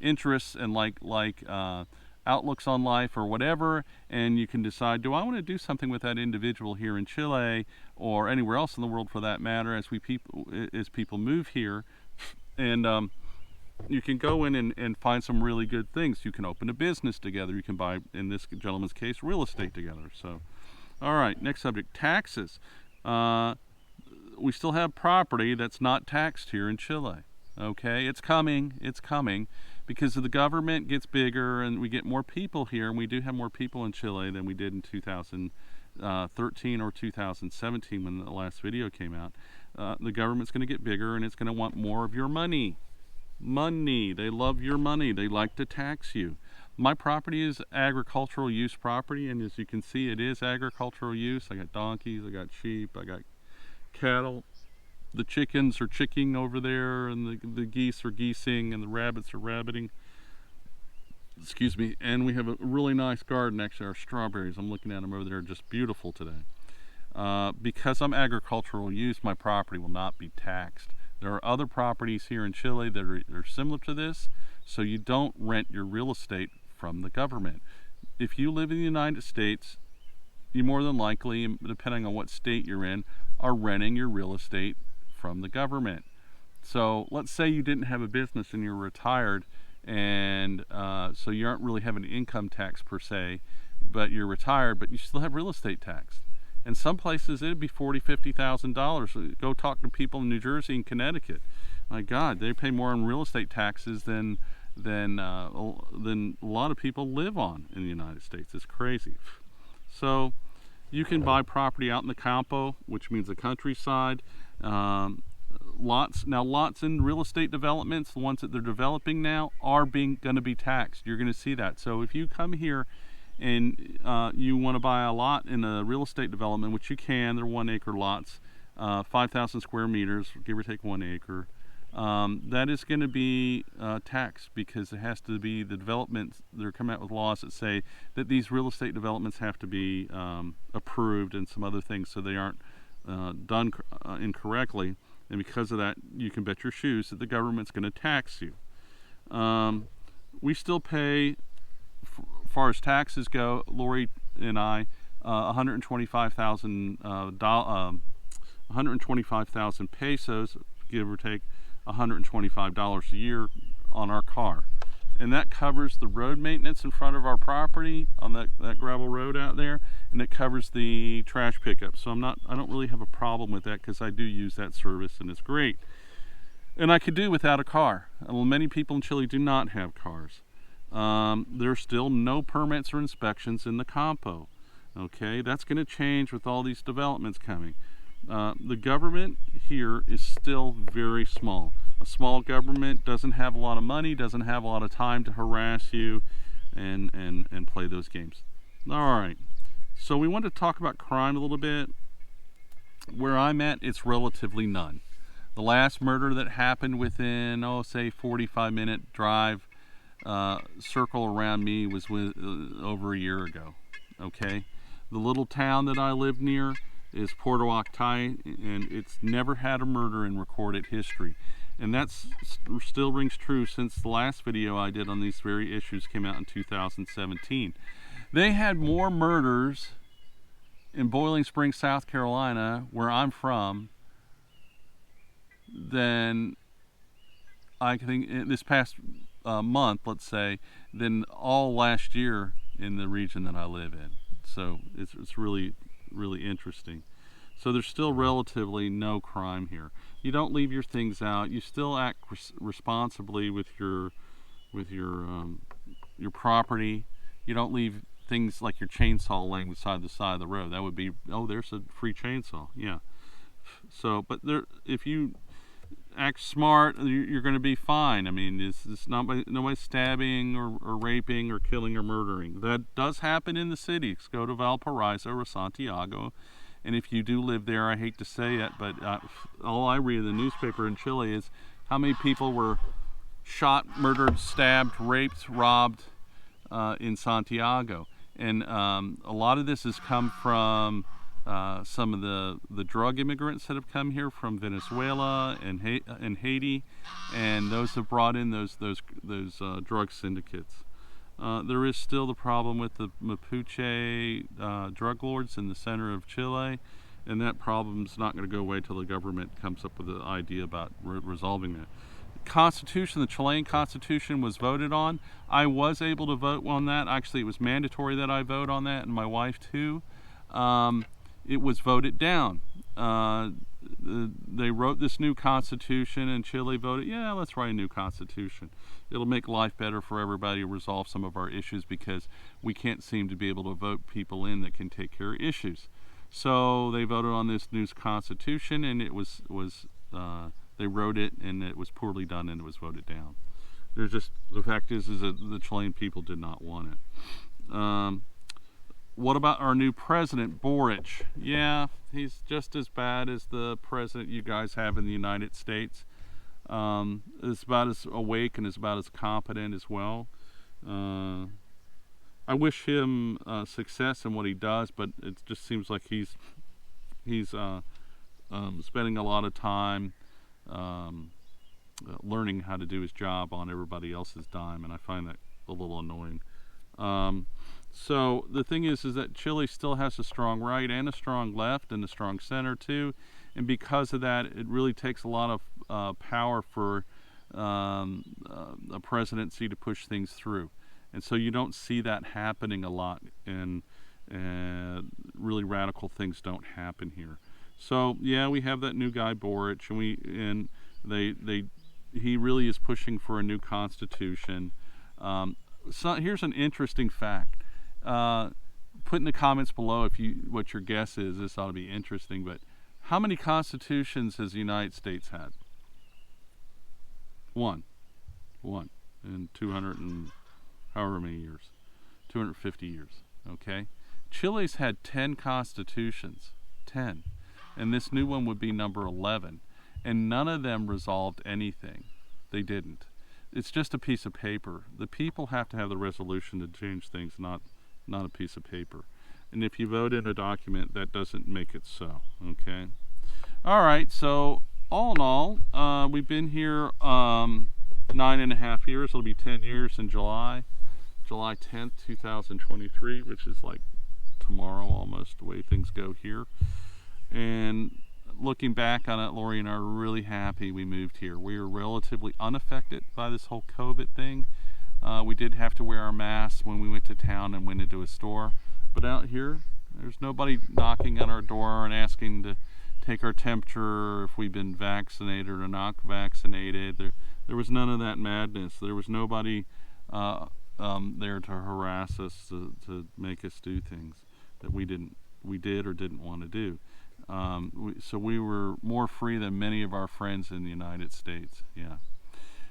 interests and outlooks on life or whatever, and you can decide, do I want to do something with that individual here in Chile or anywhere else in the world for that matter as people move here. And you can go in and find some really good things. You can open a business together. You can buy, in this gentleman's case, real estate together. So, all right, next subject, taxes. We still have property that's not taxed here in Chile. Okay, it's coming, because the government gets bigger and we get more people here, and we do have more people in Chile than we did in 2013 or 2017 when the last video came out. The government's going to get bigger and it's going to want more of your money. They love your money. They like to tax you. My property is agricultural use property, and as you can see, it is agricultural use. I got donkeys, I got sheep, I got cattle. The chickens are chicking over there, and the geese are geesing, and the rabbits are rabbiting. Excuse me. And we have a really nice garden. Actually, our strawberries, I'm looking at them over there, are just beautiful today. Because I'm agricultural use, my property will not be taxed. There are other properties here in Chile that are similar to this, so you don't rent your real estate from the government. If you live in the United States, you more than likely, depending on what state you're in, are renting your real estate from the government. So let's say you didn't have a business and you're retired, and so you aren't really having income tax per se, but you're retired, but you still have real estate tax. In some places it'd be $40,000, $50,000. Go talk to people in New Jersey and Connecticut. My God, they pay more on real estate taxes than a lot of people live on in the United States. It's crazy. So you can buy property out in the campo, which means the countryside. Lots in real estate developments, the ones that they're developing now, are going to be taxed. You're going to see that. So if you come here and you want to buy a lot in a real estate development, which you can, they're 1 acre lots, 5,000 square meters, give or take 1 acre, that is going to be taxed, because it has to be the developments. They're coming out with laws that say that these real estate developments have to be approved and some other things, so they aren't done incorrectly. And because of that, you can bet your shoes that the government's going to tax you. We still pay, as far as taxes go, Lori and I, 125,000 pesos, give or take $125 a year on our car. And that covers the road maintenance in front of our property on that gravel road out there, and it covers the trash pickup. So I don't really have a problem with that, because I do use that service and it's great. And I could do without a car. Well, many people in Chile do not have cars. There's still no permits or inspections in the campo. Okay, that's going to change with all these developments coming. The government here is still very small. A small government doesn't have a lot of money, doesn't have a lot of time to harass you and play those games. All right, so we want to talk about crime a little bit. Where I'm at, it's relatively none. The last murder that happened within, say 45-minute drive circle around me was over a year ago. Okay, the little town that I live near is Puerto Octay, and it's never had a murder in recorded history. And that still rings true since the last video I did on these very issues came out in 2017. They had more murders in Boiling Springs, South Carolina, where I'm from, than I think this past month, let's say, than all last year in the region that I live in. So it's really, really interesting. So there's still relatively no crime here. You don't leave your things out. You still act responsibly with your property. You don't leave things like your chainsaw laying beside the side of the road. That would be, there's a free chainsaw. Yeah. So, but if you act smart, you're going to be fine. I mean, it's nobody's stabbing or raping or killing or murdering. That does happen in the cities. Go to Valparaiso or Santiago. And if you do live there, I hate to say it, but all I read in the newspaper in Chile is how many people were shot, murdered, stabbed, raped, robbed in Santiago. And a lot of this has come from some of the drug immigrants that have come here from Venezuela and Haiti, and those have brought in those drug syndicates. There is still the problem with the Mapuche drug lords in the center of Chile, and that problem's not going to go away till the government comes up with an idea about resolving that. Constitution, the Chilean Constitution was voted on. I was able to vote on that. Actually, it was mandatory that I vote on that, and my wife too. It was voted down. They wrote this new constitution, and Chile voted, yeah, let's write a new constitution. It'll make life better for everybody to resolve some of our issues, because we can't seem to be able to vote people in that can take care of issues. So they voted on this new constitution, and it was they wrote it, and it was poorly done, and it was voted down. There's just, the fact is that the Chilean people did not want it. What about our new president, Borage? Yeah, he's just as bad as the president you guys have in the United States. Is about as awake and is about as competent as well. I wish him success in what he does, but it just seems like he's spending a lot of time learning how to do his job on everybody else's dime, and I find that a little annoying. So the thing is that Chile still has a strong right and a strong left and a strong center too, and because of that, it really takes a lot of power for a presidency to push things through, and so you don't see that happening a lot, and really radical things don't happen here. So yeah, we have that new guy Borage, and he really is pushing for a new constitution. So here's an interesting fact. Put in the comments below what your guess is. This ought to be interesting. But how many constitutions has the United States had? One in 200 and however many years, 250 years. Okay, Chile's had 10 constitutions, 10, and this new one would be number 11, and none of them resolved anything. They didn't. It's just a piece of paper. The people have to have the resolution to change things, not a piece of paper. And if you vote in a document, that doesn't make it so. Okay. All right. So all in all, we've been here 9.5 years. It'll be 10 years in July 10th, 2023, which is like tomorrow almost, the way things go here. And looking back on it, Lori and I are really happy we moved here. We were relatively unaffected by this whole COVID thing. We did have to wear our masks when we went to town and went into a store. But out here, there's nobody knocking on our door and asking to take our temperature, if we've been vaccinated or not vaccinated. There was none of that madness. There was nobody there to harass us, to make us do things that we did or didn't want to do. So we were more free than many of our friends in the United States. Yeah.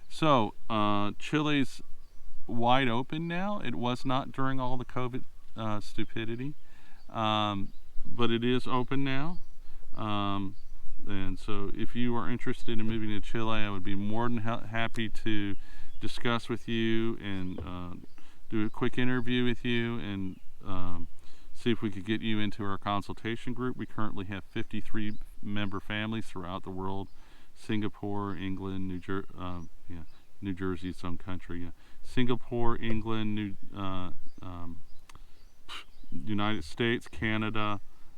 So Chile's wide open now. It was not during all the COVID stupidity, but it is open now. And so if you are interested in moving to Chile, I would be more than happy to discuss with you and do a quick interview with you, and see if we could get you into our consultation group. We currently have 53 member families throughout the world: Singapore, England, New Jersey, its own country. Yeah. Singapore, England, United States, Canada,